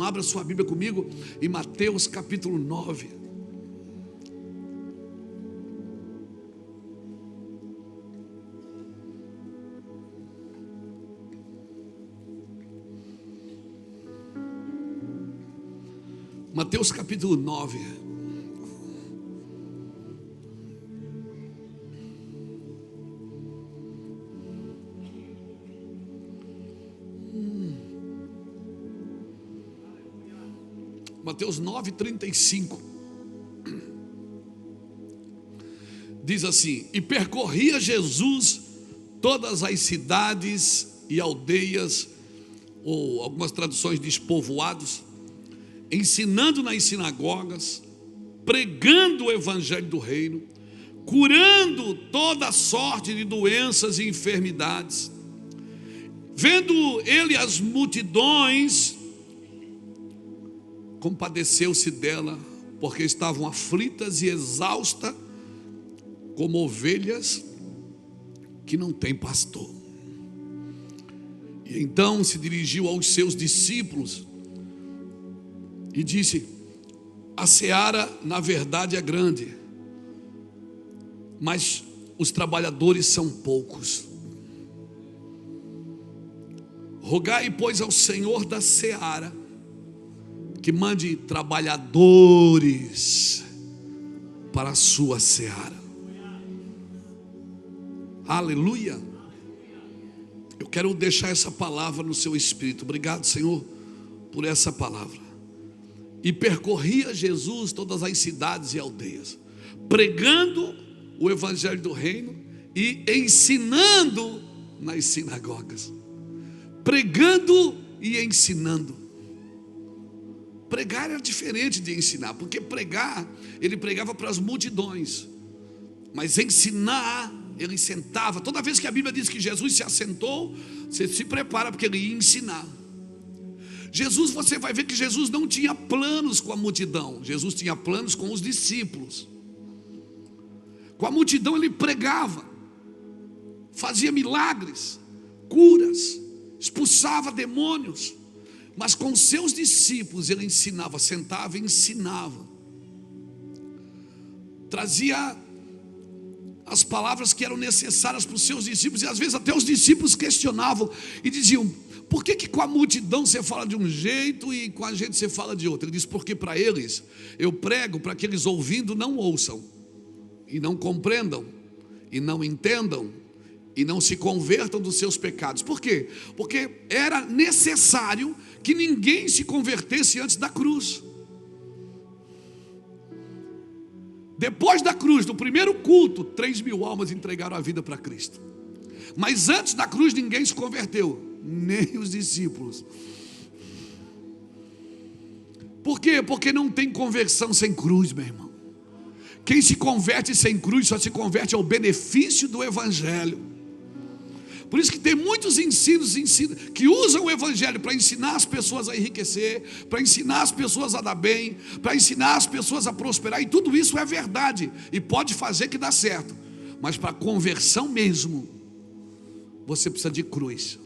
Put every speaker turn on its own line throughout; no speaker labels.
abra sua Bíblia comigo em Mateus capítulo 9. Mateus capítulo 9. Mateus 9:35 diz assim: e percorria Jesus todas as cidades e aldeias, ou algumas traduções diz povoados, ensinando nas sinagogas, pregando o evangelho do reino, curando toda sorte de doenças e enfermidades. Vendo ele as multidões, compadeceu-se dela, porque estavam aflitas e exaustas, como ovelhas que não têm pastor. E então se dirigiu aos seus discípulos e disse: a seara na verdade é grande, mas os trabalhadores são poucos. Rogai, pois, ao Senhor da seara que mande trabalhadores para a sua seara. Aleluia. Eu quero deixar essa palavra no seu espírito. Obrigado, Senhor, por essa palavra. E percorria Jesus todas as cidades e aldeias, pregando o evangelho do reino e ensinando nas sinagogas. Pregando e ensinando. Pregar era diferente de ensinar, porque pregar, ele pregava para as multidões, mas ensinar, ele sentava. Toda vez que a Bíblia diz que Jesus se assentou, você se prepara, porque ele ia ensinar. Jesus, você vai ver que Jesus não tinha planos com a multidão, Jesus tinha planos com os discípulos. Com a multidão ele pregava, fazia milagres, curas, expulsava demônios. Mas com seus discípulos ele ensinava, sentava e ensinava. Trazia as palavras que eram necessárias para os seus discípulos. E às vezes até os discípulos questionavam e diziam: por que com a multidão você fala de um jeito e com a gente você fala de outro? Ele diz: porque para eles eu prego para que eles ouvindo não ouçam, e não compreendam, e não entendam, e não se convertam dos seus pecados. Por quê? Porque era necessário que ninguém se convertesse antes da cruz. Depois da cruz, no primeiro culto, 3.000 almas entregaram a vida para Cristo. Mas antes da cruz ninguém se converteu, nem os discípulos. Por quê? Porque não tem conversão sem cruz, meu irmão. Quem se converte sem cruz só se converte ao benefício do evangelho. Por isso que tem muitos ensinos que usam o evangelho para ensinar as pessoas a enriquecer, para ensinar as pessoas a dar bem, para ensinar as pessoas a prosperar, e tudo isso é verdade e pode fazer que dá certo. Mas para conversão mesmo, você precisa de cruz.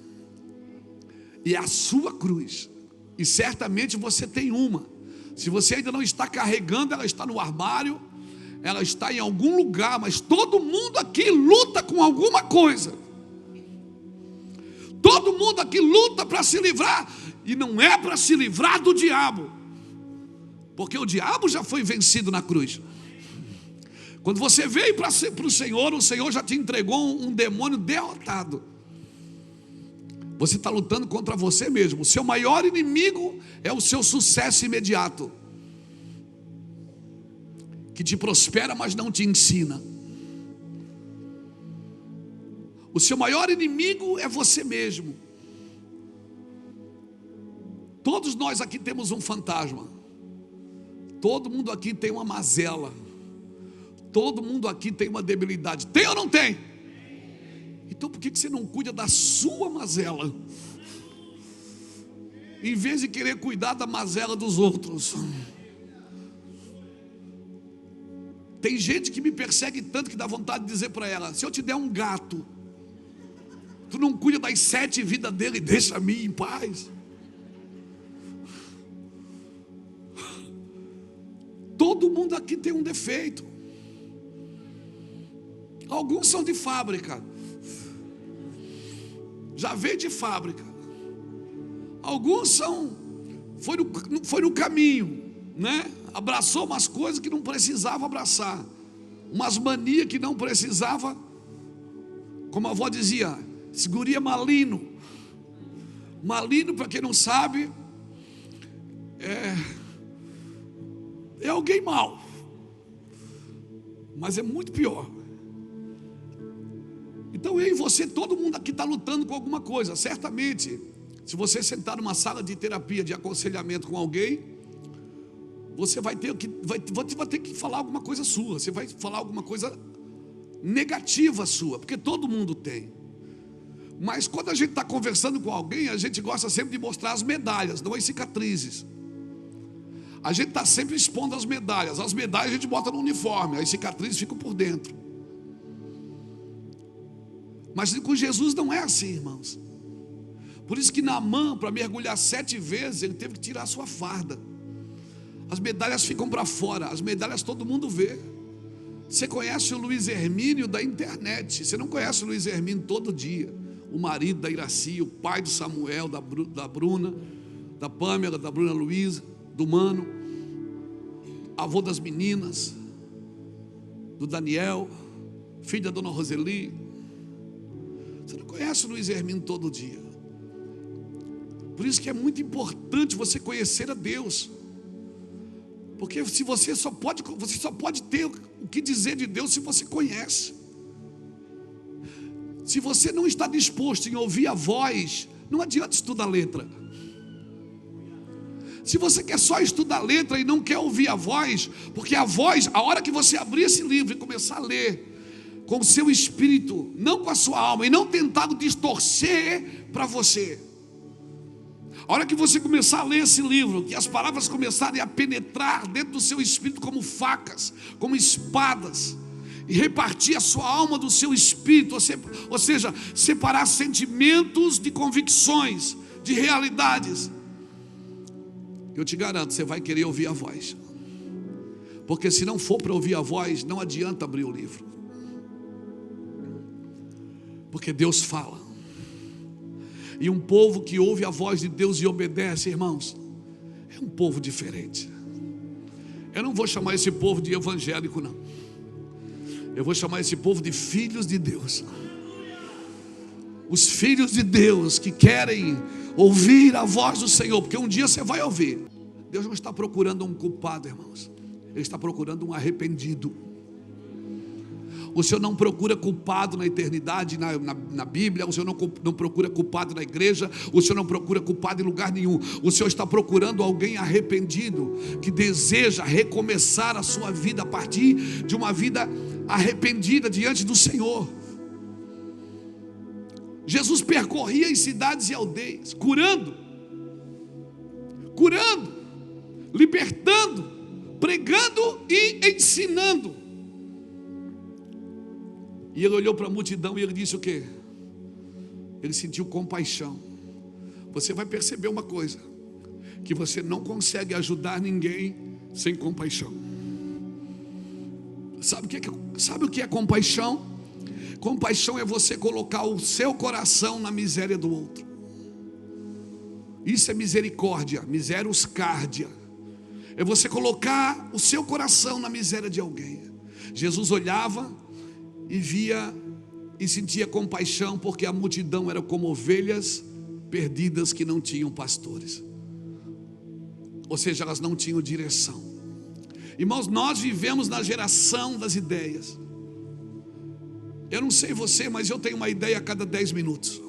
E é a sua cruz, e certamente você tem uma. Se você ainda não está carregando, ela está no armário, ela está em algum lugar, mas todo mundo aqui luta com alguma coisa. Todo mundo aqui luta para se livrar, e não é para se livrar do diabo, porque o diabo já foi vencido na cruz. Quando você veio para o Senhor já te entregou um demônio derrotado. Você está lutando contra você mesmo. O seu maior inimigo é o seu sucesso imediato, que te prospera, mas não te ensina. O seu maior inimigo é você mesmo. Todos nós aqui temos um fantasma. Todo mundo aqui tem uma mazela. Todo mundo aqui tem uma debilidade. Tem ou não tem? Então por que você não cuida da sua mazela, em vez de querer cuidar da mazela dos outros? Tem gente que me persegue tanto que dá vontade de dizer para ela: se eu te der um gato, tu não cuida das 7 vidas dele, deixa a mim em paz. todo mundo aqui tem um defeito. Alguns são de fábrica, já veio de fábrica. Alguns foi no caminho, né? Abraçou umas coisas que não precisava abraçar, umas manias que não precisava. Como a avó dizia, esse guri é malino. Malino, para quem não sabe, é alguém mau, mas é muito pior. Então eu e você, todo mundo aqui está lutando com alguma coisa. Certamente, se você sentar numa sala de terapia, de aconselhamento com alguém, você vai ter que falar alguma coisa sua. Você vai falar alguma coisa negativa sua, porque todo mundo tem. Mas quando a gente está conversando com alguém, a gente gosta sempre de mostrar as medalhas, não as cicatrizes. A gente está sempre expondo as medalhas. As medalhas a gente bota no uniforme, as cicatrizes ficam por dentro. Mas com Jesus não é assim, irmãos. Por isso que Naamã, para mergulhar 7 vezes, ele teve que tirar a sua farda. As medalhas ficam para fora, as medalhas todo mundo vê. Você conhece o Luiz Hermínio da internet, você não conhece o Luiz Hermínio todo dia. O marido da Iraci, o pai do Samuel, da Bruna, da Pâmela, da Bruna Luísa, do Mano, avô das meninas, do Daniel, filho da dona Roseli. Você não conhece o Luiz Hermínio todo dia. Por isso que é muito importante você conhecer a Deus. Porque se você só pode ter o que dizer de Deus se você conhece. Se você não está disposto em ouvir a voz, não adianta estudar letra. Se você quer só estudar letra e não quer ouvir a voz, porque a voz, a hora que você abrir esse livro e começar a ler com o seu espírito, não com a sua alma, e não tentar distorcer para você. A hora que você começar a ler esse livro, que as palavras começarem a penetrar dentro do seu espírito como facas, como espadas, e repartir a sua alma do seu espírito, ou seja, separar sentimentos de convicções, de realidades, eu te garanto, você vai querer ouvir a voz. Porque se não for para ouvir a voz, não adianta abrir o livro. Porque Deus fala. E um povo que ouve a voz de Deus e obedece, irmãos, é um povo diferente. Eu não vou chamar esse povo de evangélico, não. Eu vou chamar esse povo de filhos de Deus. Os filhos de Deus que querem ouvir a voz do Senhor, porque um dia você vai ouvir. Deus não está procurando um culpado, irmãos. Ele está procurando um arrependido. O Senhor não procura culpado na eternidade, na Bíblia. O Senhor não procura culpado na igreja. O Senhor não procura culpado em lugar nenhum. O Senhor está procurando alguém arrependido, que deseja recomeçar a sua vida a partir de uma vida arrependida diante do Senhor. Jesus percorria as cidades e aldeias, curando, libertando, pregando e ensinando. E ele olhou para a multidão e ele disse o quê? Ele sentiu compaixão. Você vai perceber uma coisa, que você não consegue ajudar ninguém sem compaixão. Sabe o que é compaixão? Compaixão é você colocar o seu coração na miséria do outro. Isso é misericórdia, misericórdia. É você colocar o seu coração na miséria de alguém. Jesus olhava e via e sentia compaixão, porque a multidão era como ovelhas perdidas que não tinham pastores. Ou seja, elas não tinham direção. Irmãos, nós vivemos na geração das ideias. Eu não sei você, mas eu tenho uma ideia a cada 10 minutos.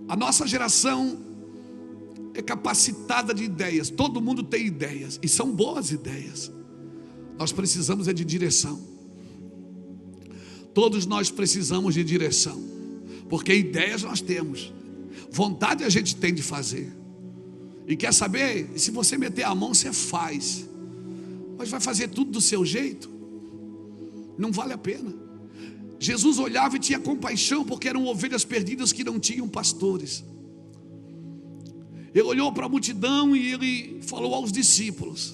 A nossa geração é capacitada de ideias. Todo mundo tem ideias, e são boas ideias. Nós precisamos de direção. Todos nós precisamos de direção, porque ideias nós temos, vontade a gente tem de fazer. E quer saber? Se você meter a mão, você faz. Mas vai fazer tudo do seu jeito? Não vale a pena. Jesus olhava e tinha compaixão, porque eram ovelhas perdidas que não tinham pastores. Ele olhou para a multidão e ele falou aos discípulos.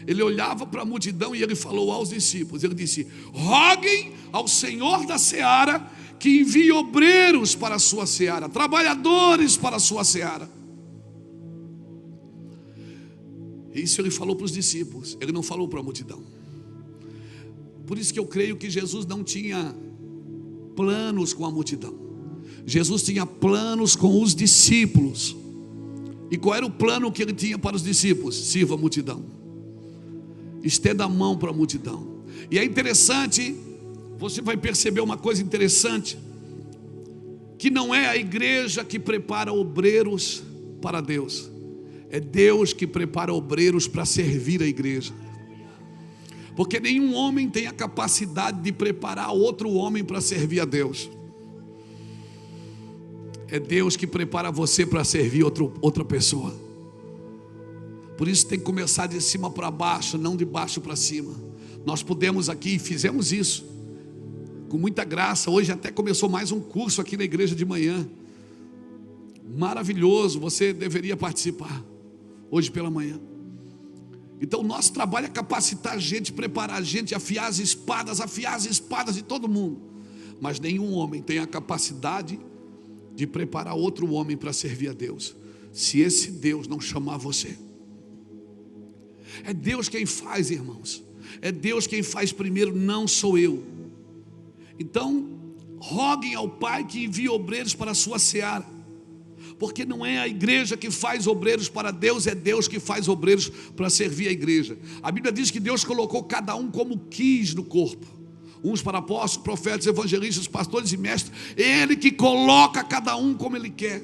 Ele olhava para a multidão e ele falou aos discípulos, ele disse: roguem ao Senhor da seara que envie obreiros para a sua seara, trabalhadores para a sua seara. Isso ele falou para os discípulos, ele não falou para a multidão. Por isso que eu creio que Jesus não tinha planos com a multidão. Jesus tinha planos com os discípulos. E qual era o plano que ele tinha para os discípulos? Sirva a multidão, estenda a mão para a multidão. E é interessante, você vai perceber uma coisa interessante, que não é a igreja que prepara obreiros para Deus, é Deus que prepara obreiros para servir a igreja. Porque nenhum homem tem a capacidade de preparar outro homem para servir a Deus. É Deus que prepara você para servir outra pessoa. Por isso tem que começar de cima para baixo, não de baixo para cima. Nós pudemos aqui e fizemos isso com muita graça. Hoje até começou mais um curso aqui na igreja de manhã. Maravilhoso, você deveria participar hoje pela manhã. Então o nosso trabalho é capacitar a gente, preparar a gente, afiar as espadas de todo mundo. Mas nenhum homem tem a capacidade de preparar outro homem para servir a Deus, se esse Deus não chamar você. É Deus quem faz, irmãos. É Deus quem faz primeiro, não sou eu. Então, roguem ao Pai que envie obreiros para a sua seara. Porque não é a igreja que faz obreiros para Deus, é Deus que faz obreiros para servir a igreja. A Bíblia diz que Deus colocou cada um como quis no corpo. Uns para apóstolos, profetas, evangelistas, pastores e mestres. Ele que coloca cada um como Ele quer.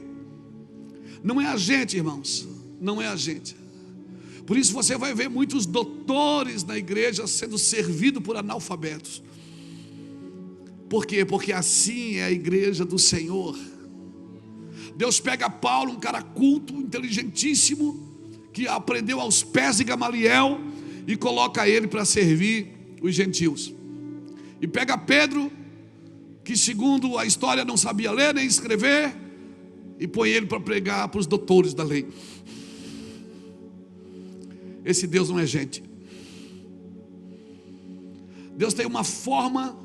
Não é a gente, irmãos, não é a gente. Por isso você vai ver muitos doutores na igreja sendo servidos por analfabetos. Por quê? Porque assim é a igreja do Senhor. Deus pega Paulo, um cara culto, inteligentíssimo, que aprendeu aos pés de Gamaliel, e coloca ele para servir os gentios. E pega Pedro, que segundo a história não sabia ler nem escrever, e põe ele para pregar para os doutores da lei. Esse Deus não é gente. Deus tem uma forma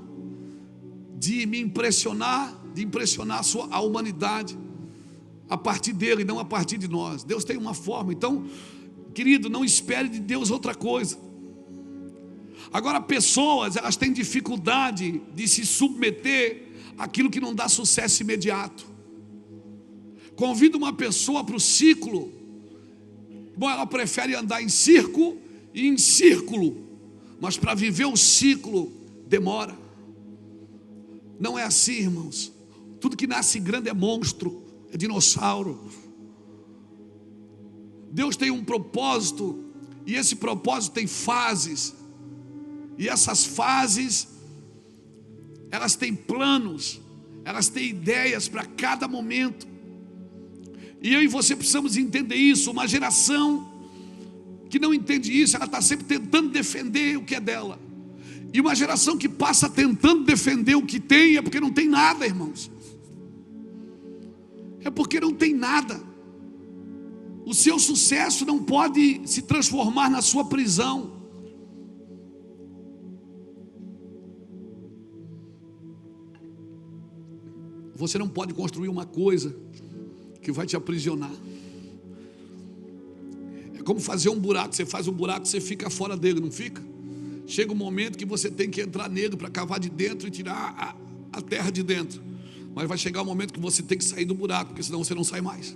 de me impressionar, de impressionar a humanidade a partir dele, não a partir de nós. Deus tem uma forma. Então, querido, não espere de Deus outra coisa. Agora, pessoas, elas têm dificuldade de se submeter àquilo que não dá sucesso imediato. Convida uma pessoa para o ciclo, bom, ela prefere andar em circo e em círculo, mas para viver o ciclo demora. Não é assim, irmãos. Tudo que nasce grande é monstro, é dinossauro. Deus tem um propósito, e esse propósito tem fases, e essas fases, elas têm planos, elas têm ideias para cada momento. E eu e você precisamos entender isso. Uma geração que não entende isso, ela está sempre tentando defender o que é dela. E uma geração que passa tentando defender o que tem, é porque não tem nada, irmãos. É porque não tem nada. O seu sucesso não pode se transformar na sua prisão. Você não pode construir uma coisa que vai te aprisionar. É como fazer um buraco. Você faz um buraco, você fica fora dele, não fica? Chega um momento que você tem que entrar nele para cavar de dentro e tirar a terra de dentro. Mas vai chegar um momento que você tem que sair do buraco, porque senão você não sai mais.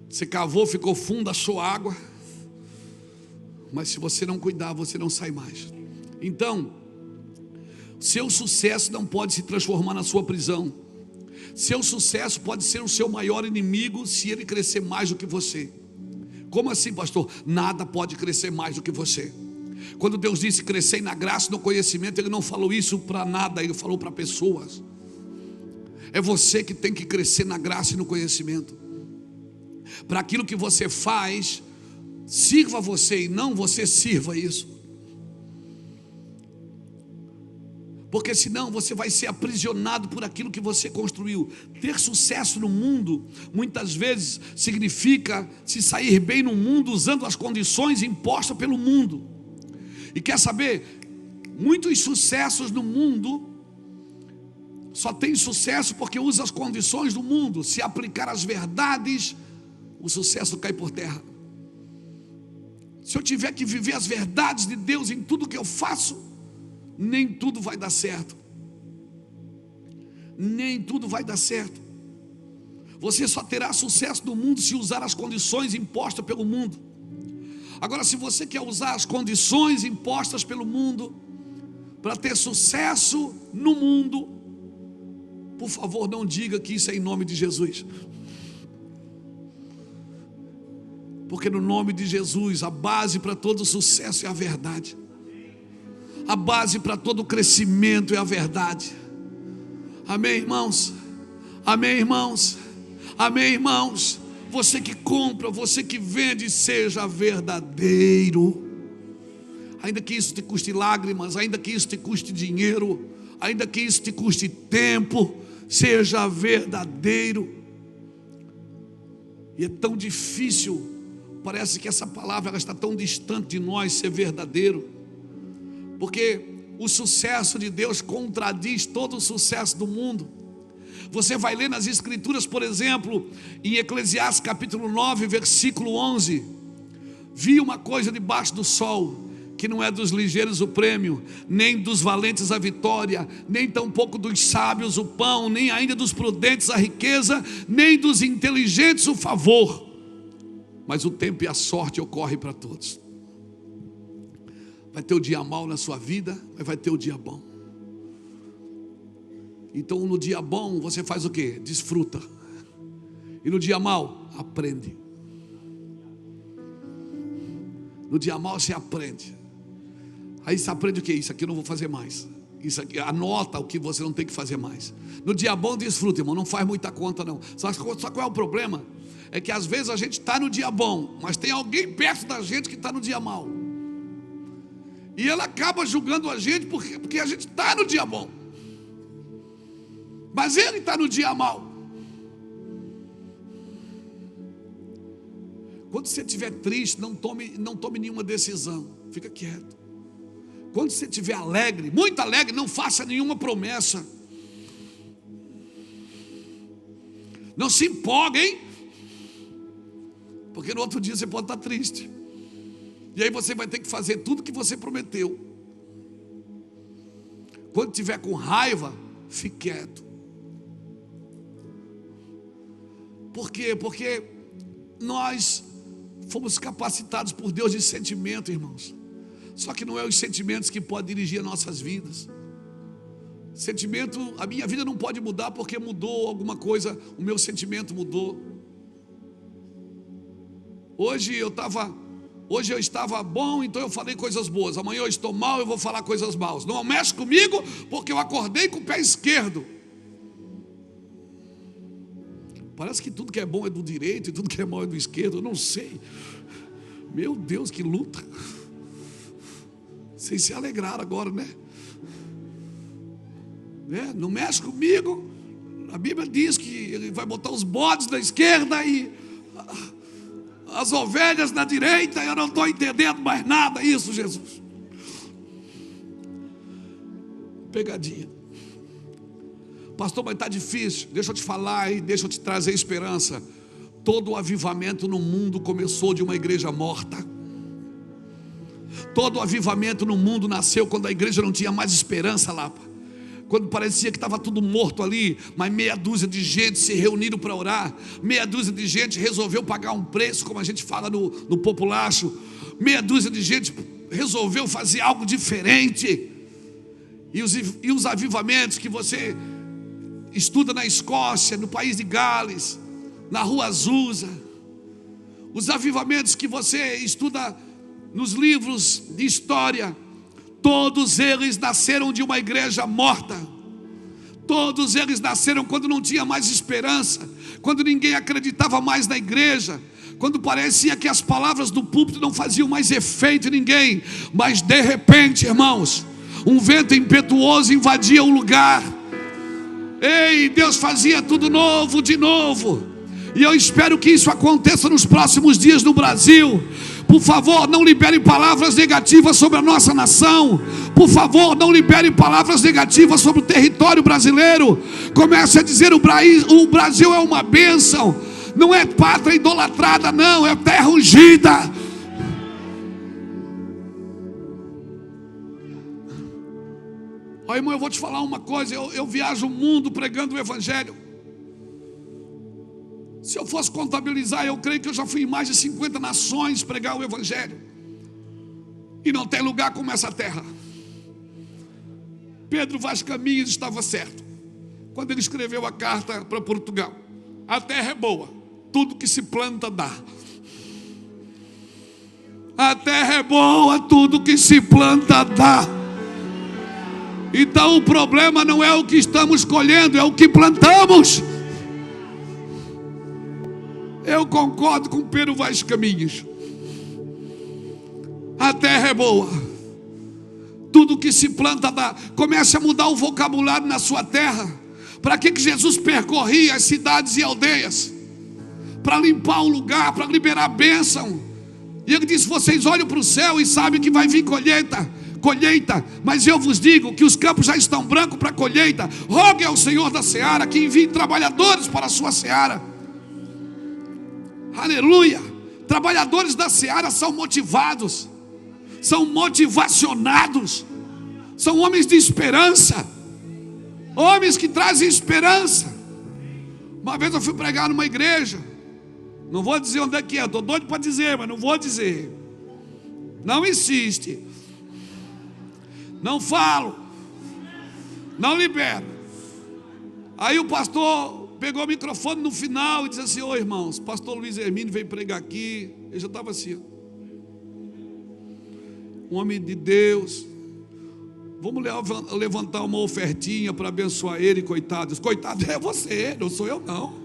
Você cavou, ficou fundo, achou água, mas se você não cuidar, você não sai mais. Então, seu sucesso não pode se transformar na sua prisão. Seu sucesso pode ser o seu maior inimigo se ele crescer mais do que você. Como assim, pastor? Nada pode crescer mais do que você. Quando Deus disse crescer na graça e no conhecimento, Ele não falou isso para nada, Ele falou para pessoas. É você que tem que crescer na graça e no conhecimento. Para aquilo que você faz, sirva você e não você sirva isso. porque senão você vai ser aprisionado por aquilo que você construiu. Ter sucesso no mundo, muitas vezes, significa se sair bem no mundo usando as condições impostas pelo mundo. E quer saber? Muitos sucessos no mundo só tem sucesso porque usa as condições do mundo. Se aplicar as verdades, o sucesso cai por terra. Se eu tiver que viver as verdades de Deus em tudo que eu faço, nem tudo vai dar certo. Nem tudo vai dar certo. Você só terá sucesso no mundo se usar as condições impostas pelo mundo. Agora, se você quer usar as condições impostas pelo mundo para ter sucesso no mundo, por favor, não diga que isso é em nome de Jesus. Porque no nome de Jesus, a base para todo sucesso é a verdade. A base para todo crescimento é a verdade. Amém, irmãos? Amém, irmãos? Amém, irmãos? Você que compra, você que vende, seja verdadeiro. Ainda que isso te custe lágrimas, ainda que isso te custe dinheiro, ainda que isso te custe tempo, seja verdadeiro. E é tão difícil, parece que essa palavra ela está tão distante de nós, ser verdadeiro, porque o sucesso de Deus contradiz todo o sucesso do mundo. Você vai ler nas escrituras, por exemplo, em Eclesiastes capítulo 9, versículo 11: vi uma coisa debaixo do sol, que não é dos ligeiros o prêmio, nem dos valentes a vitória, nem tampouco dos sábios o pão, nem ainda dos prudentes a riqueza, nem dos inteligentes o favor, mas o tempo e a sorte ocorrem para todos. Vai ter o dia mau na sua vida, mas vai ter o dia bom. Então no dia bom você faz o quê? Desfruta. E no dia mau, aprende. No dia mau você aprende. Aí você aprende o que? Isso aqui eu não vou fazer mais. Isso aqui, anota o que você não tem que fazer mais. No dia bom, desfruta, irmão. Não faz muita conta, não. Só qual é o problema? É que às vezes a gente está no dia bom, mas tem alguém perto da gente que está no dia mau. E ela acaba julgando a gente porque a gente está no dia bom, mas ele está no dia mau. Quando você estiver triste, não tome nenhuma decisão. Fica quieto. Quando você estiver alegre, muito alegre, não faça nenhuma promessa. Não se empolgue, hein? Porque no outro dia você pode estar triste. E aí você vai ter que fazer tudo que você prometeu. Quando estiver com raiva, fique quieto. Por quê? Porque nós fomos capacitados por Deus de sentimento, irmãos. Só que não é os sentimentos que podem dirigir as nossas vidas. Sentimento, a minha vida não pode mudar porque mudou alguma coisa, o meu sentimento mudou. Hoje eu estava bom, então eu falei coisas boas. Amanhã eu estou mal, eu vou falar coisas maus. Não mexe comigo porque eu acordei com o pé esquerdo. Parece que tudo que é bom é do direito e tudo que é mal é do esquerdo. Eu não sei. Meu Deus, que luta. Vocês se alegraram agora, né? Não mexe comigo. A Bíblia diz que ele vai botar os bodes da esquerda e as ovelhas na direita. Eu não estou entendendo mais nada. Isso, Jesus. Pegadinha. Pastor, mas está difícil. Deixa eu te falar e deixa eu te trazer esperança. Todo o avivamento no mundo começou de uma igreja morta. Todo o avivamento no mundo nasceu quando a igreja não tinha mais esperança lá. Quando parecia que estava tudo morto ali, mas meia dúzia de gente se reuniram para orar. Meia dúzia de gente resolveu pagar um preço, como a gente fala no populacho. Meia dúzia de gente resolveu fazer algo diferente. E os avivamentos que você estuda na Escócia, no país de Gales, na Rua Azusa, os avivamentos que você estuda nos livros de história, todos eles nasceram de uma igreja morta. Todos eles nasceram quando não tinha mais esperança, quando ninguém acreditava mais na igreja, quando parecia que as palavras do púlpito não faziam mais efeito em ninguém. Mas de repente, irmãos, Um vento impetuoso invadia o lugar. Ei, Deus fazia tudo novo, de novo. E eu espero que isso aconteça nos próximos dias no Brasil. Por favor, não libere palavras negativas sobre a nossa nação. Por favor, não libere palavras negativas sobre o território brasileiro. Comece a dizer: o Brasil é uma bênção. Não é pátria idolatrada, não, é terra ungida. Ó, irmão, eu vou te falar uma coisa. Eu viajo o mundo pregando o evangelho. Se eu fosse contabilizar, eu creio que eu já fui em mais de 50 nações pregar o evangelho. E não tem lugar como essa terra. Pedro Vaz Caminhas estava certo quando ele escreveu a carta para Portugal. A terra é boa, tudo que se planta dá. A terra é boa, tudo que se planta dá. Então o problema não é o que estamos colhendo, é o que plantamos. Eu concordo com Pedro Vaz Caminhas. A terra é boa, tudo que se planta dá. Comece a mudar o vocabulário na sua terra. Para que Jesus percorria as cidades e aldeias? Para limpar o lugar, para liberar bênção. E ele disse: vocês olham para o céu e sabem que vai vir colheita, mas eu vos digo que os campos já estão brancos para colheita. Rogue ao Senhor da seara que envie trabalhadores para a sua seara. Aleluia. Trabalhadores da seara são motivados, são motivacionados, são homens de esperança, homens que trazem esperança. Uma vez eu fui pregar numa igreja, não vou dizer onde é que é, estou doido para dizer, mas não vou dizer. Não insiste, não falo, não libero. Aí o pastor pegou o microfone no final e disse assim: ô irmãos, pastor Luiz Hermínio veio pregar aqui. Ele já estava assim, um homem de Deus, vamos levantar uma ofertinha para abençoar ele, coitado. Coitado é você, não sou eu não.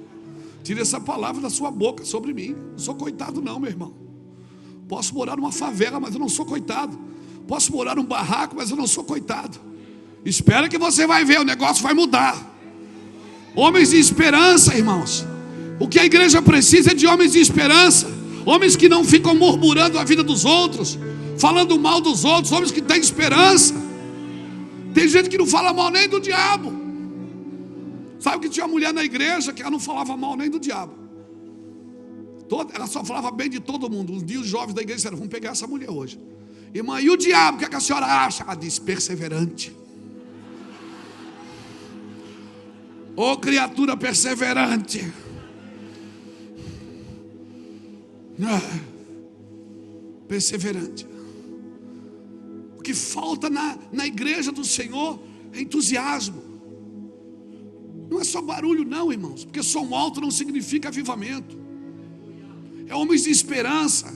Tire essa palavra da sua boca sobre mim. Não sou coitado não, meu irmão. Posso morar numa favela, mas eu não sou coitado. Posso morar num barraco, mas eu não sou coitado. Espera que você vai ver, o negócio vai mudar. Homens de esperança, irmãos. O que a igreja precisa é de homens de esperança. Homens que não ficam murmurando a vida dos outros, falando mal dos outros. Homens que têm esperança. Tem gente que não fala mal nem do diabo. Sabe que tinha uma mulher na igreja que ela não falava mal nem do diabo. Ela só falava bem de todo mundo. Um dia os jovens da igreja disseram: vamos pegar essa mulher hoje. Irmã, e o diabo, o que é que a senhora acha? Ela disse: perseverante. Ô criatura perseverante. Perseverante. O que falta na igreja do Senhor é entusiasmo. Não é só barulho não, irmãos. Porque som alto não significa avivamento. É homens de esperança.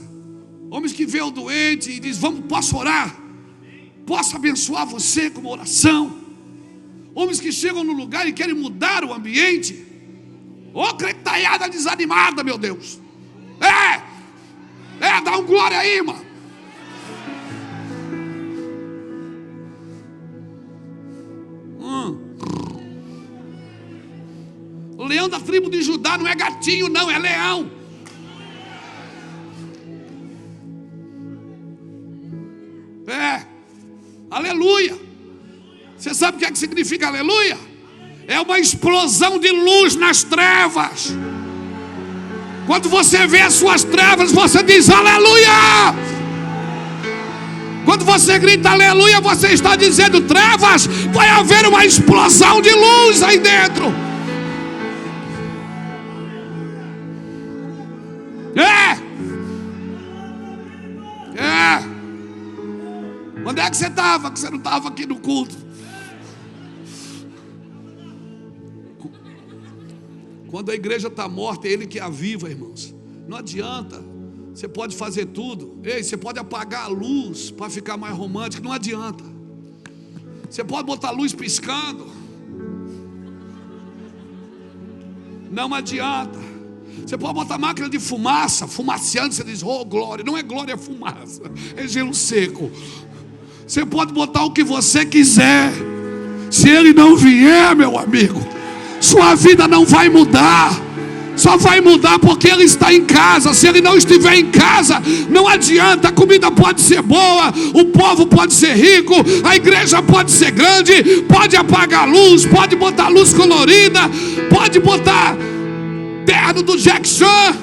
Homens que vê o doente e diz: vamos, posso orar? Posso abençoar você com uma oração? Homens que chegam no lugar e querem mudar o ambiente. Ô cretaiada desanimada, meu Deus. Dá um glória aí, irmão. O leão da tribo de Judá não é gatinho não, é leão. Aleluia. Você sabe o que é que significa aleluia? É uma explosão de luz nas trevas. Quando você vê as suas trevas, você diz aleluia. Quando você grita aleluia, você está dizendo: trevas, vai haver uma explosão de luz aí dentro. Onde é que você estava? Que você não estava aqui no culto. Quando a igreja está morta, é Ele que aviva, irmãos. Não adianta. Você pode fazer tudo. Ei, você pode apagar a luz para ficar mais romântico. Não adianta. Você pode botar a luz piscando. Não adianta. Você pode botar máquina de fumaça, fumaciando. Você diz: oh glória. Não é glória, é fumaça. É gelo seco. Você pode botar o que você quiser. Se Ele não vier, meu amigo, sua vida não vai mudar. Só vai mudar porque Ele está em casa. Se Ele não estiver em casa, não adianta. A comida pode ser boa, o povo pode ser rico, a igreja pode ser grande, pode apagar a luz, pode botar luz colorida, pode botar terno do Jack Chan.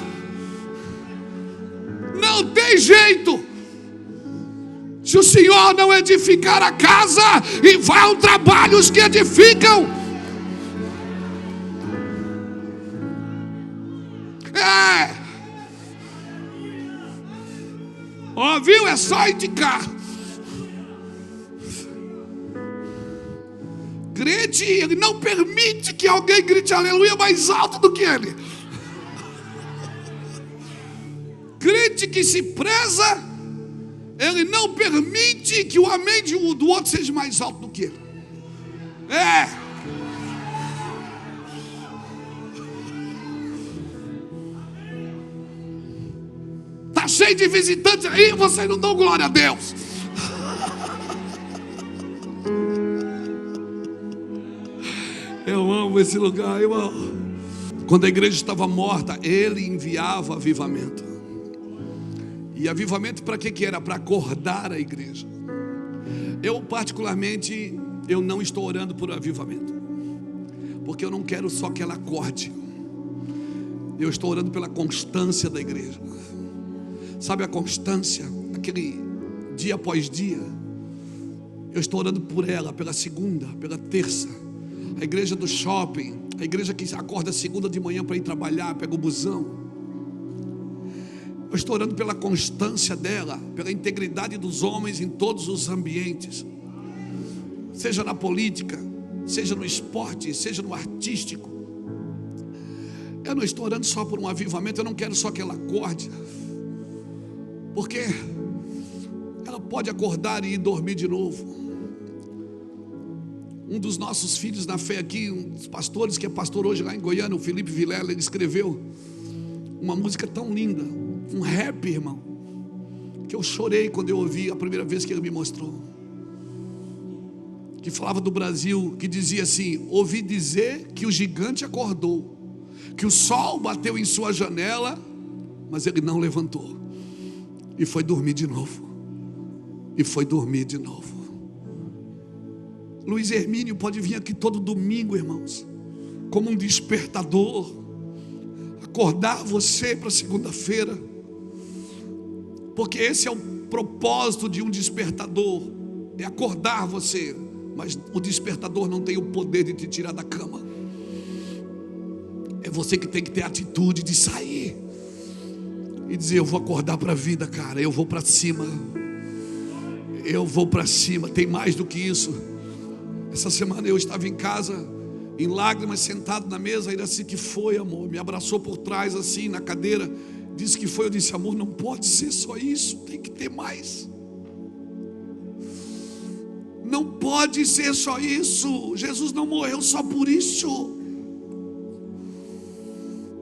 Não tem jeito. Se o Senhor não edificar a casa, e vão trabalhos que edificam. Ouviu? É só indicar. Crente, ele não permite que alguém grite aleluia mais alto do que ele. Crente que se preza, ele não permite que o amém do outro seja mais alto do que ele. Está cheio de visitantes aí, vocês não dão glória a Deus. Eu amo esse lugar, eu amo. Quando a igreja estava morta, Ele enviava avivamento. E avivamento para que era? Para acordar a igreja. Eu particularmente, eu não estou orando por avivamento, porque eu não quero só que ela acorde. Eu estou orando pela constância da igreja. Sabe a constância? Aquele dia após dia. Eu estou orando por ela, pela segunda, pela terça. A igreja do shopping, a igreja que acorda segunda de manhã para ir trabalhar, pega o busão. Eu estou orando pela constância dela, pela integridade dos homens em todos os ambientes, seja na política, seja no esporte, seja no artístico. Eu não estou orando só por um avivamento. Eu não quero só que ela acorde, porque ela pode acordar e ir dormir de novo. Um dos nossos filhos na fé aqui, um dos pastores que é pastor hoje lá em Goiânia, o Felipe Vilela, ele escreveu uma música tão linda, um rap, irmão, que eu chorei quando eu ouvi a primeira vez que ele me mostrou, que falava do Brasil, que dizia assim: ouvi dizer que o gigante acordou, que o sol bateu em sua janela, mas ele não levantou, e foi dormir de novo, e foi dormir de novo. Luiz Hermínio pode vir aqui todo domingo, irmãos, como um despertador, acordar você para segunda-feira, porque esse é o propósito de um despertador, é acordar você. Mas o despertador não tem o poder de te tirar da cama. É você que tem que ter a atitude de sair e dizer: eu vou acordar para a vida, cara, eu vou para cima, eu vou para cima. Tem mais do que isso. Essa semana eu estava em casa, em lágrimas, sentado na mesa. Ele disse: que foi, amor? Me abraçou por trás assim na cadeira, disse que foi. Eu disse: amor, não pode ser só isso, tem que ter mais. Não pode ser só isso. Jesus não morreu só por isso.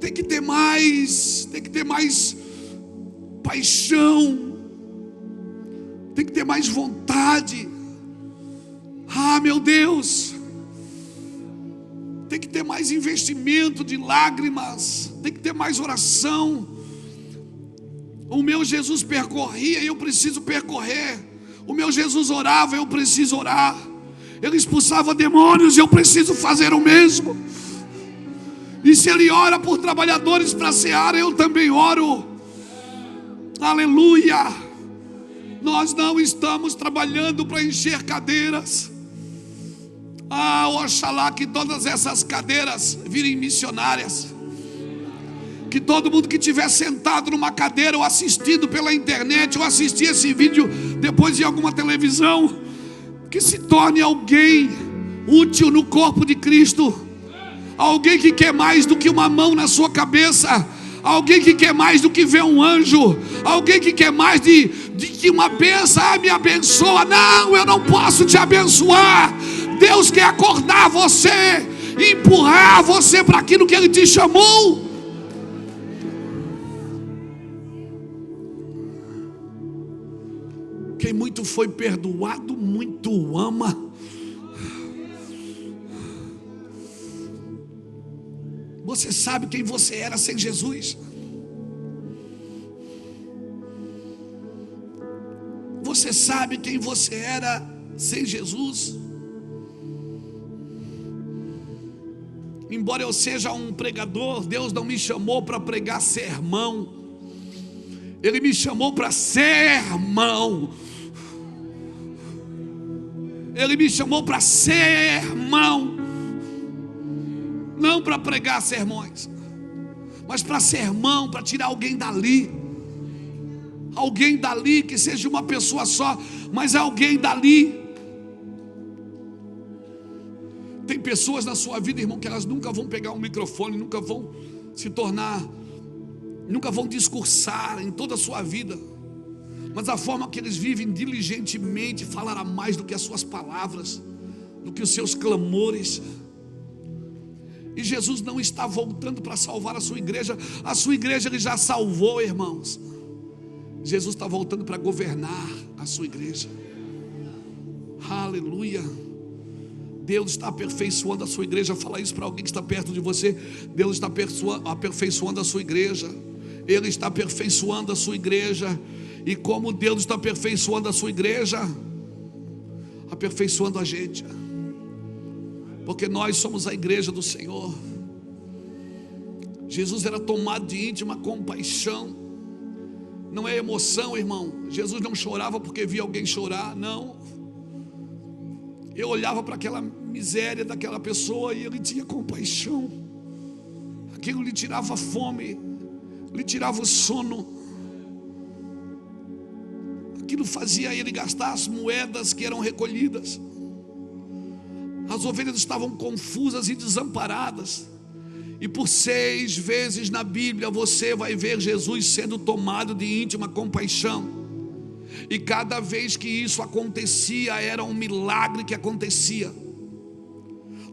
Tem que ter mais. Tem que ter mais paixão. Tem que ter mais vontade. Ah, meu Deus. Tem que ter mais investimento de lágrimas. Tem que ter mais oração. O meu Jesus percorria e eu preciso percorrer. O meu Jesus orava, eu preciso orar. Ele expulsava demônios e eu preciso fazer o mesmo. E se Ele ora por trabalhadores para a seara, eu também oro. Aleluia. Nós não estamos trabalhando para encher cadeiras. Oxalá que todas essas cadeiras virem missionárias. Que todo mundo que estiver sentado numa cadeira, ou assistindo pela internet, ou assistir esse vídeo depois de alguma televisão, que se torne alguém útil no corpo de Cristo. Alguém que quer mais do que uma mão na sua cabeça. Alguém que quer mais do que ver um anjo. Alguém que quer mais de que uma bênção. Me abençoa. Não, eu não posso te abençoar. Deus quer acordar você, empurrar você para aquilo que Ele te chamou. Quem muito foi perdoado, muito ama. Você sabe quem você era sem Jesus? Você sabe quem você era sem Jesus? Embora eu seja um pregador, Deus não me chamou para pregar sermão. Ele me chamou para sermão. Ele me chamou para sermão. Não para pregar sermões, mas para sermão, para tirar alguém dali. Alguém dali, que seja uma pessoa só, mas alguém dali. Tem pessoas na sua vida, irmão, que elas nunca vão pegar um microfone, nunca vão se tornar, nunca vão discursar em toda a sua vida, mas a forma que eles vivem diligentemente falará mais do que as suas palavras, do que os seus clamores. E Jesus não está voltando para salvar a sua igreja ele já salvou, irmãos. Jesus está voltando para governar a sua igreja. Aleluia. Deus está aperfeiçoando a sua igreja. Fala isso para alguém que está perto de você. Deus está aperfeiçoando a sua igreja. Ele está aperfeiçoando a sua igreja. E como Deus está aperfeiçoando a sua igreja, aperfeiçoando a gente, porque nós somos a igreja do Senhor. Jesus era tomado de íntima compaixão. Não é emoção, irmão. Jesus não chorava porque via alguém chorar, não. Eu olhava para aquela miséria daquela pessoa e ele tinha compaixão. Aquilo lhe tirava a fome, lhe tirava o sono. Aquilo fazia ele gastar as moedas que eram recolhidas. As ovelhas estavam confusas e desamparadas. E por 6 vezes na Bíblia você vai ver Jesus sendo tomado de íntima compaixão. E cada vez que isso acontecia, era um milagre que acontecia.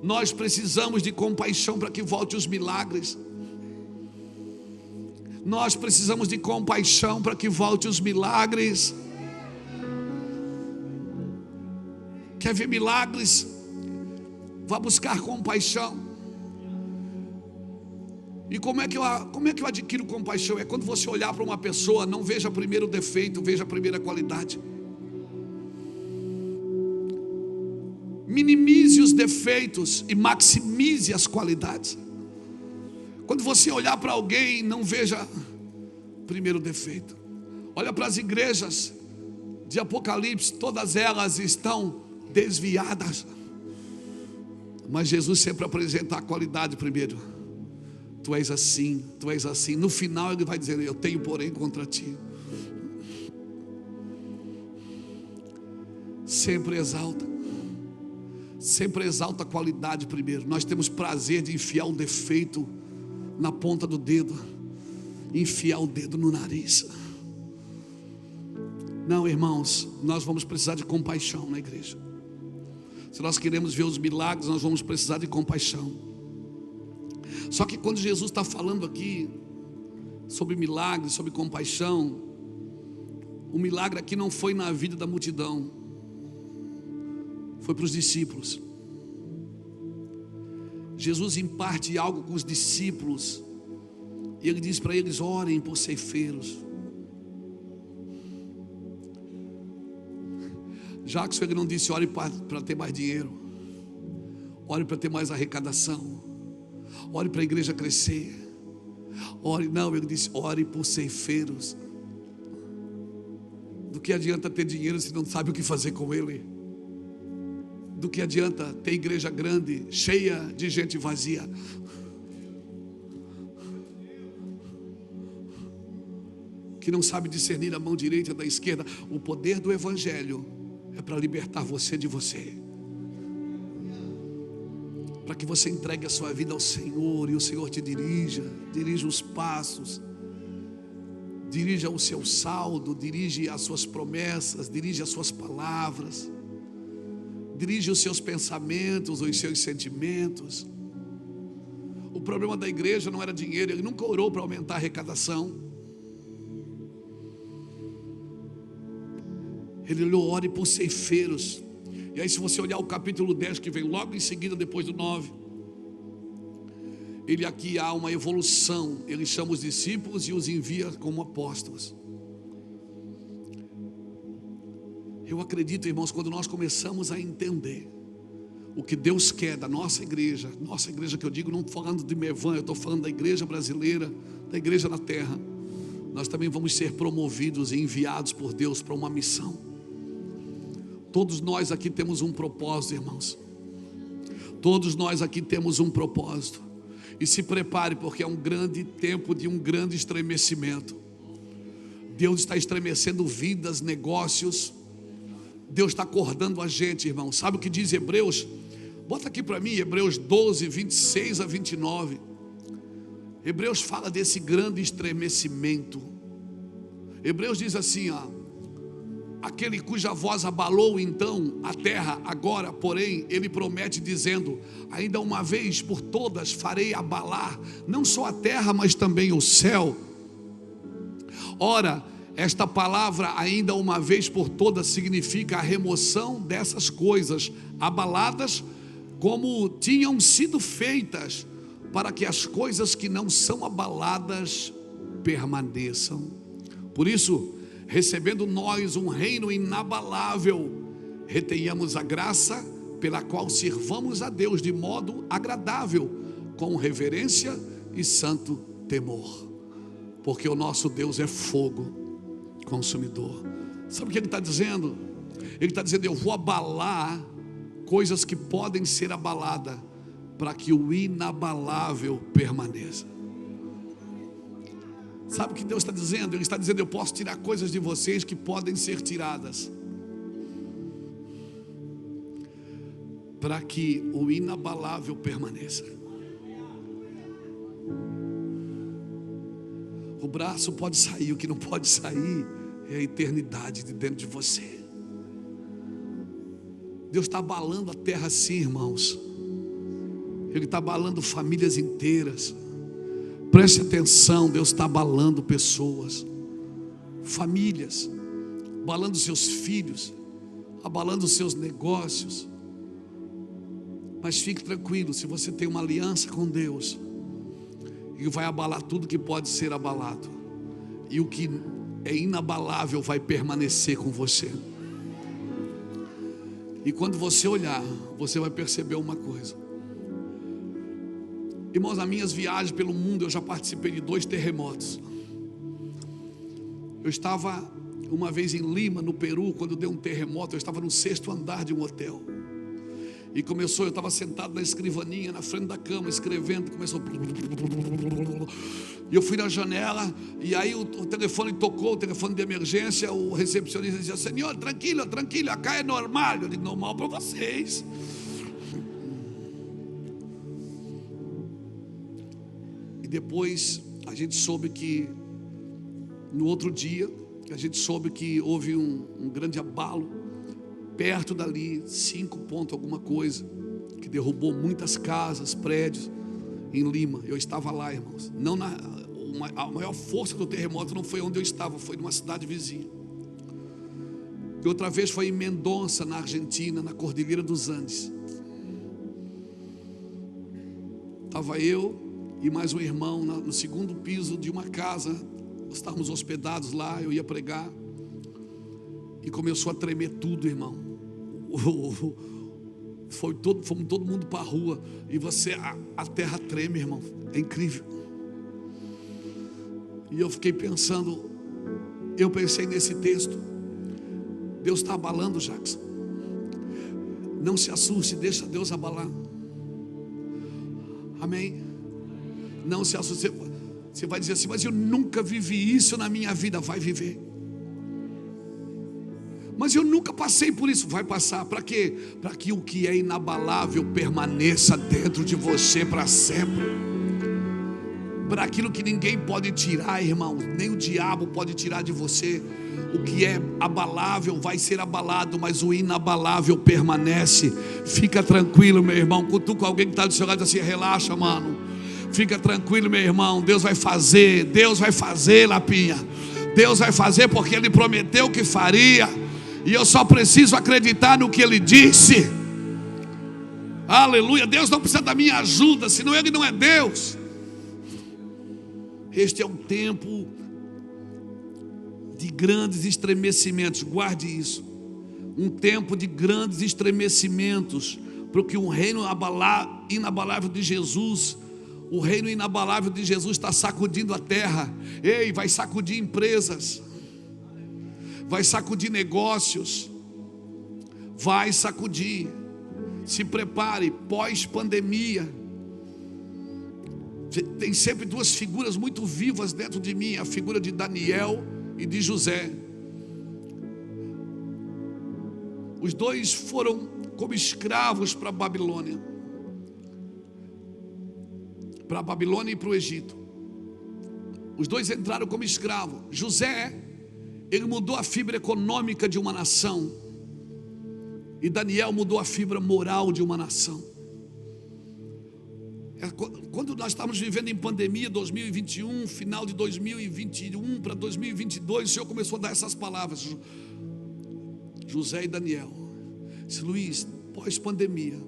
Nós precisamos de compaixão para que volte os milagres. Nós precisamos de compaixão para que volte os milagres. Quer ver milagres? Vá buscar compaixão. E como é que eu adquiro compaixão? É quando você olhar para uma pessoa, não veja primeiro o defeito, veja primeiro a qualidade. Minimize os defeitos e maximize as qualidades. Quando você olhar para alguém, não veja primeiro o defeito. Olha para as igrejas de Apocalipse, todas elas estão desviadas, mas Jesus sempre apresenta a qualidade primeiro. Tu és assim, tu és assim. No final ele vai dizer: eu tenho porém contra ti. Sempre exalta a qualidade primeiro. Nós temos prazer de enfiar o defeito na ponta do dedo, enfiar o dedo no nariz. Não, irmãos, nós vamos precisar de compaixão na igreja. Se nós queremos ver os milagres, nós vamos precisar de compaixão. Só que quando Jesus está falando aqui sobre milagres, sobre compaixão, o milagre aqui não foi na vida da multidão, foi para os discípulos. Jesus imparte algo com os discípulos e ele diz para eles: orem por ceifeiros. Jackson, ele não disse ore para ter mais dinheiro, ore para ter mais arrecadação, ore para a igreja crescer, ore, não, ele disse ore por ceifeiros. Do que adianta ter dinheiro se não sabe o que fazer com ele? Do que adianta ter igreja grande, cheia de gente vazia? Que não sabe discernir a mão direita da esquerda. O poder do evangelho é para libertar você de você, para que você entregue a sua vida ao Senhor e o Senhor te dirija os passos, dirija o seu saldo, dirige as suas promessas, dirige as suas palavras, dirige os seus pensamentos, os seus sentimentos. O problema da igreja não era dinheiro, ele nunca orou para aumentar a arrecadação. Ele olhou, ore por ceifeiros. E aí, se você olhar o capítulo 10, que vem logo em seguida, depois do 9, ele aqui há uma evolução. Ele chama os discípulos e os envia como apóstolos. Eu acredito, irmãos, quando nós começamos a entender o que Deus quer da nossa igreja que eu digo, não estou falando de Mevan, eu estou falando da igreja brasileira, da igreja na terra, nós também vamos ser promovidos e enviados por Deus para uma missão. Todos nós aqui temos um propósito, irmãos. Todos nós aqui temos um propósito. E se prepare, porque é um grande tempo de um grande estremecimento. Deus está estremecendo vidas, negócios. Deus está acordando a gente, irmão. Sabe o que diz Hebreus? Bota aqui para mim, Hebreus 12, 26 a 29. Hebreus fala desse grande estremecimento. Hebreus diz assim, aquele cuja voz abalou então a terra, agora, porém, ele promete dizendo, ainda uma vez por todas farei abalar, não só a terra, mas também o céu. Ora, esta palavra, ainda uma vez por todas, significa a remoção dessas coisas abaladas, como tinham sido feitas, para que as coisas que não são abaladas permaneçam. Por isso, recebendo nós um reino inabalável, retenhamos a graça pela qual sirvamos a Deus de modo agradável, com reverência e santo temor, porque o nosso Deus é fogo consumidor. Sabe o que ele está dizendo? Ele está dizendo, eu vou abalar coisas que podem ser abaladas, para que o inabalável permaneça. Sabe o que Deus está dizendo? Ele está dizendo, eu posso tirar coisas de vocês que podem ser tiradas, para que o inabalável permaneça. O braço pode sair, o que não pode sair é a eternidade de dentro de você. Deus está abalando a terra assim, irmãos. Ele está abalando famílias inteiras. Preste atenção, Deus está abalando pessoas, famílias, abalando seus filhos, abalando seus negócios. Mas fique tranquilo, se você tem uma aliança com Deus, Ele vai abalar tudo que pode ser abalado, e o que é inabalável vai permanecer com você. E quando você olhar, você vai perceber uma coisa. Irmãos, nas minhas viagens pelo mundo, eu já participei de 2 terremotos. Eu estava uma vez em Lima, no Peru, quando deu um terremoto. Eu estava no 6º andar de um hotel. E começou, eu estava sentado na escrivaninha, na frente da cama, escrevendo. Começou. E eu fui na janela, e aí o telefone tocou, o telefone de emergência. O recepcionista dizia, senhor, tranquilo, tranquilo, acá é normal. Eu digo, normal para vocês. Depois a gente soube que, no outro dia, a gente soube que houve um grande abalo, perto dali, 5 pontos alguma coisa, que derrubou muitas casas, prédios, em Lima. Eu estava lá, irmãos. Não a maior força do terremoto não foi onde eu estava, foi numa cidade vizinha. E outra vez foi em Mendoza, na Argentina, na Cordilheira dos Andes. Estava eu e mais um irmão no 2º piso de uma casa. Nós estávamos hospedados lá, eu ia pregar, e começou a tremer tudo, irmão. Fomos todo mundo para a rua, e a terra treme, irmão, é incrível. E eu fiquei pensando, eu pensei nesse texto. Deus está abalando, Jackson. Não se assuste, deixa Deus abalar. Amém? Não se assuste. Você vai dizer assim, mas eu nunca vivi isso na minha vida. Vai viver. Mas eu nunca passei por isso. Vai passar. Para quê? Para que o que é inabalável permaneça dentro de você para sempre. Para aquilo que ninguém pode tirar, irmão, nem o diabo pode tirar de você. O que é abalável vai ser abalado, mas o inabalável permanece. Fica tranquilo, meu irmão. Cutuca alguém que está do seu lado assim, relaxa, mano. Fica tranquilo, meu irmão. Deus vai fazer, Lapinha. Deus vai fazer porque Ele prometeu que faria. E eu só preciso acreditar no que Ele disse. Aleluia. Deus não precisa da minha ajuda, senão Ele não é Deus. Este é um tempo de grandes estremecimentos. Guarde isso. Um tempo de grandes estremecimentos, porque o reino inabalável de Jesus, o reino inabalável de Jesus está sacudindo a terra. Ei, vai sacudir empresas, vai sacudir negócios, vai sacudir. Se prepare, pós-pandemia. Tem sempre duas figuras muito vivas dentro de mim, a figura de Daniel e de José. Os dois foram como escravos para a Babilônia. Para a Babilônia e para o Egito. Os dois entraram como escravos. José, ele mudou a fibra econômica de uma nação. E Daniel mudou a fibra moral de uma nação. Quando nós estávamos vivendo em pandemia, 2021, final de 2021 para 2022, o Senhor começou a dar essas palavras. José e Daniel. Disse: Luiz, pós-pandemia,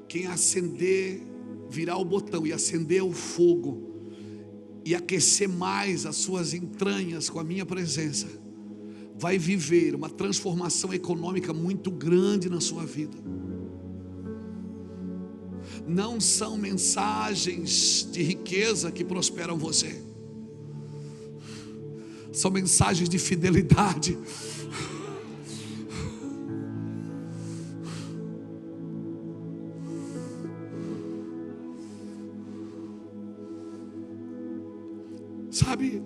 quem acender, virar o botão e acender o fogo e aquecer mais as suas entranhas com a minha presença, vai viver uma transformação econômica muito grande na sua vida. Não são mensagens de riqueza que prosperam você, são mensagens de fidelidade. Sabe,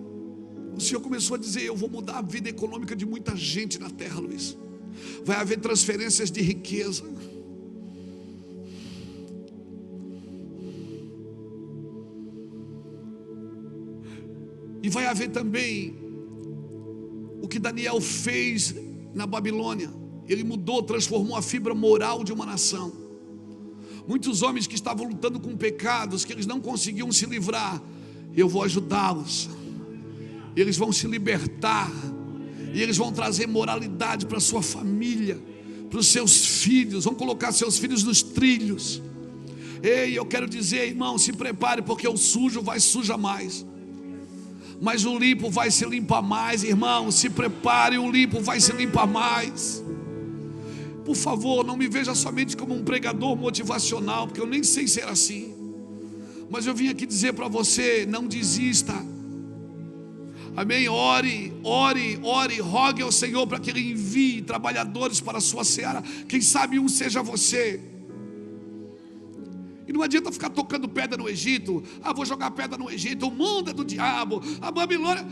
o Senhor começou a dizer: eu vou mudar a vida econômica de muita gente na terra, Luiz. Vai haver transferências de riqueza. E vai haver também o que Daniel fez na Babilônia. Ele mudou, transformou a fibra moral de uma nação. Muitos homens que estavam lutando com pecados que eles não conseguiam se livrar, eu vou ajudá-los. Eles vão se libertar. E eles vão trazer moralidade para a sua família, para os seus filhos. Vão colocar seus filhos nos trilhos. Ei, eu quero dizer, irmão, se prepare, porque o sujo vai sujar mais, mas o limpo vai se limpar mais. Irmão, se prepare, o limpo vai se limpar mais. Por favor, não me veja somente como um pregador motivacional, porque eu nem sei ser assim. Mas eu vim aqui dizer para você: não desista. Amém? Ore, rogue ao Senhor para que Ele envie trabalhadores para a sua seara. Quem sabe um seja você. E não adianta ficar tocando pedra no Egito. Vou jogar pedra no Egito, o mundo é do diabo, a Babilônia.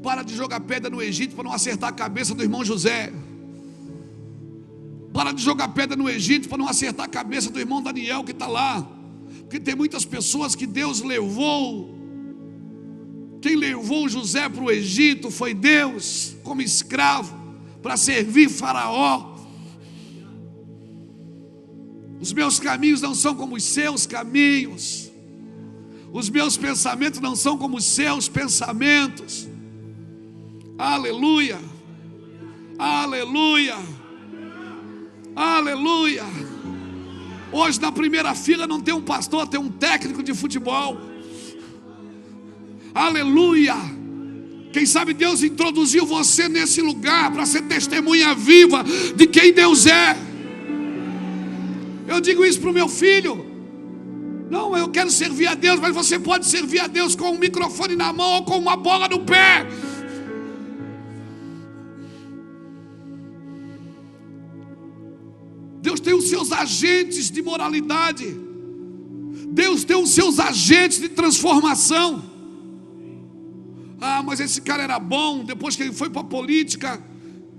Para de jogar pedra no Egito para não acertar a cabeça do irmão José. Para de jogar pedra no Egito para não acertar a cabeça do irmão Daniel que está lá. Porque tem muitas pessoas que Deus levou. Quem levou José para o Egito foi Deus, como escravo, para servir Faraó. Os meus caminhos não são como os seus caminhos. Os meus pensamentos não são como os seus pensamentos. Aleluia. Aleluia. Aleluia. Hoje na primeira fila não tem um pastor, tem um técnico de futebol. Aleluia. Quem sabe Deus introduziu você nesse lugar para ser testemunha viva de quem Deus é. Eu digo isso para o meu filho. Não, eu quero servir a Deus, mas você pode servir a Deus com um microfone na mão ou com uma bola no pé. Deus tem os seus agentes de moralidade. Deus tem os seus agentes de transformação. Mas esse cara era bom. Depois que ele foi para a política,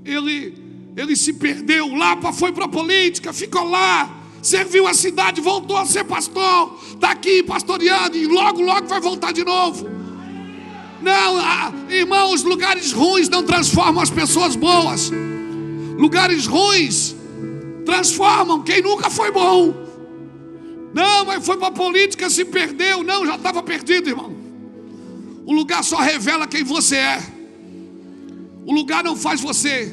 ele se perdeu. Lapa foi para a política, ficou lá, serviu a cidade, voltou a ser pastor, está aqui pastoreando e logo vai voltar de novo. Não, irmãos, lugares ruins não transformam as pessoas boas. Lugares ruins transformam quem nunca foi bom. Não, mas foi para a política, se perdeu. Não, já estava perdido, irmão. O lugar só revela quem você é. O lugar não faz você.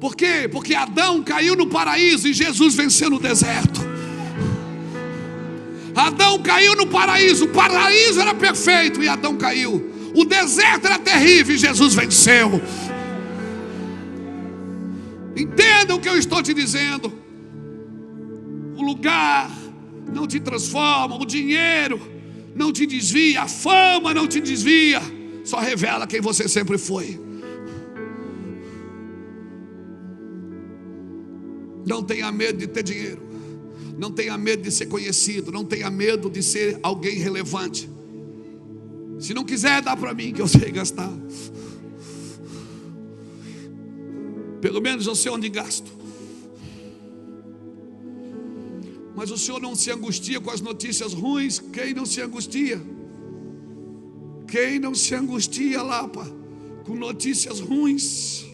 Por quê? Porque Adão caiu no paraíso e Jesus venceu no deserto. Adão caiu no paraíso. O paraíso era perfeito e Adão caiu. O deserto era terrível e Jesus venceu. Entenda o que eu estou te dizendo. O lugar não te transforma, o dinheiro não te desvia, a fama não te desvia, só revela quem você sempre foi. Não tenha medo de ter dinheiro, não tenha medo de ser conhecido, não tenha medo de ser alguém relevante. Se não quiser, dá para mim que eu sei gastar. Pelo menos eu sei onde gasto. Mas o Senhor não se angustia com as notícias ruins. Quem não se angustia? Quem não se angustia, Lapa, com notícias ruins?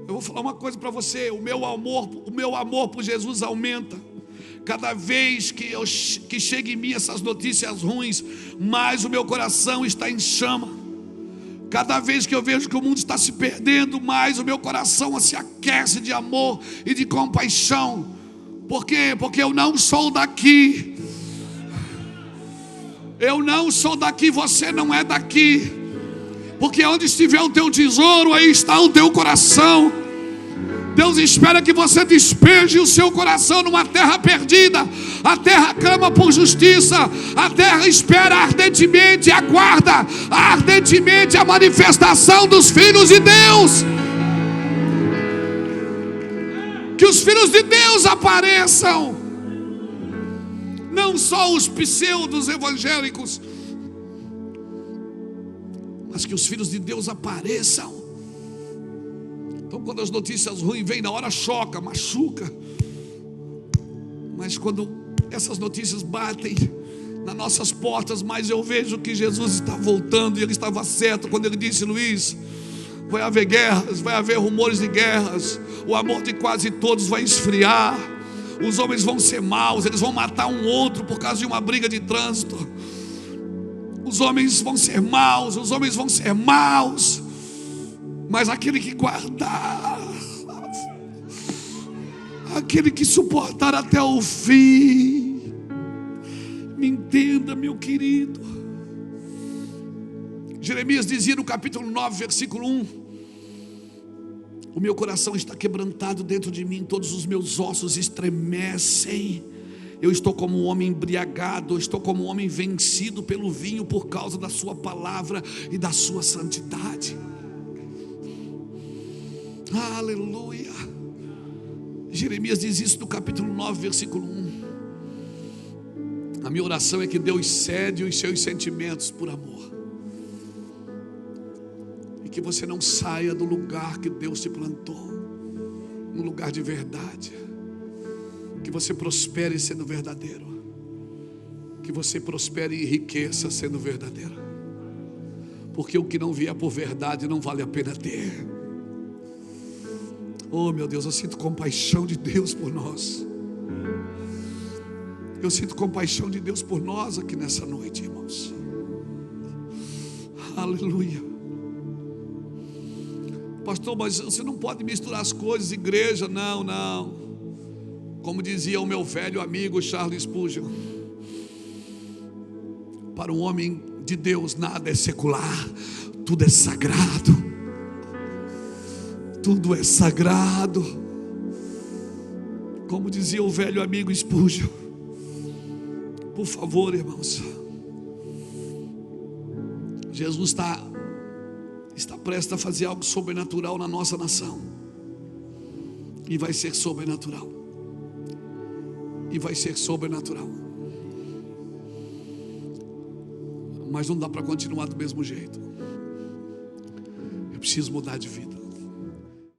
Eu vou falar uma coisa para você. O meu amor por Jesus aumenta. Cada vez que chega em mim essas notícias ruins, mais o meu coração está em chama. Cada vez que eu vejo que o mundo está se perdendo, mais o meu coração se aquece de amor e de compaixão. Por quê? Porque eu não sou daqui. Eu não sou daqui, você não é daqui. Porque onde estiver o teu tesouro, aí está o teu coração. Deus espera que você despeje o seu coração numa terra perdida. A terra clama por justiça. A terra espera ardentemente, aguarda ardentemente a manifestação dos filhos de Deus. Que os filhos de Deus apareçam. Não só os pseudos evangélicos, mas que os filhos de Deus apareçam. Então quando as notícias ruins vêm, na hora choca, machuca. Mas quando essas notícias batem nas nossas portas, mais eu vejo que Jesus está voltando. E ele estava certo quando ele disse: Luiz, vai haver guerras, vai haver rumores de guerras. O amor de quase todos vai esfriar. Os homens vão ser maus, eles vão matar um outro por causa de uma briga de trânsito. Os homens vão ser maus, os homens vão ser maus. Mas aquele que guardar, aquele que suportar até o fim, me entenda, meu querido. Jeremias dizia no capítulo 9, versículo 1: o meu coração está quebrantado dentro de mim, todos os meus ossos estremecem. Eu estou como um homem embriagado, eu estou como um homem vencido pelo vinho, por causa da sua palavra e da sua santidade. Aleluia. Jeremias diz isso no capítulo 9, versículo 1. A minha oração é que Deus cede os seus sentimentos por amor, e que você não saia do lugar que Deus te plantou, um lugar de verdade. Que você prospere sendo verdadeiro, que você prospere e enriqueça sendo verdadeiro, porque o que não vier por verdade não vale a pena ter. Oh meu Deus, eu sinto compaixão de Deus por nós. Eu sinto compaixão de Deus por nós aqui nessa noite, irmãos. Aleluia. Pastor, mas você não pode misturar as coisas, igreja. Não. Como dizia o meu velho amigo Charles Spurgeon: para um homem de Deus nada é secular, tudo é sagrado. Tudo é sagrado. Como dizia o velho amigo Spurgeon. Por favor, irmãos, Jesus está prestes a fazer algo sobrenatural na nossa nação. E vai ser sobrenatural. E vai ser sobrenatural. Mas não dá para continuar do mesmo jeito. Eu preciso mudar de vida.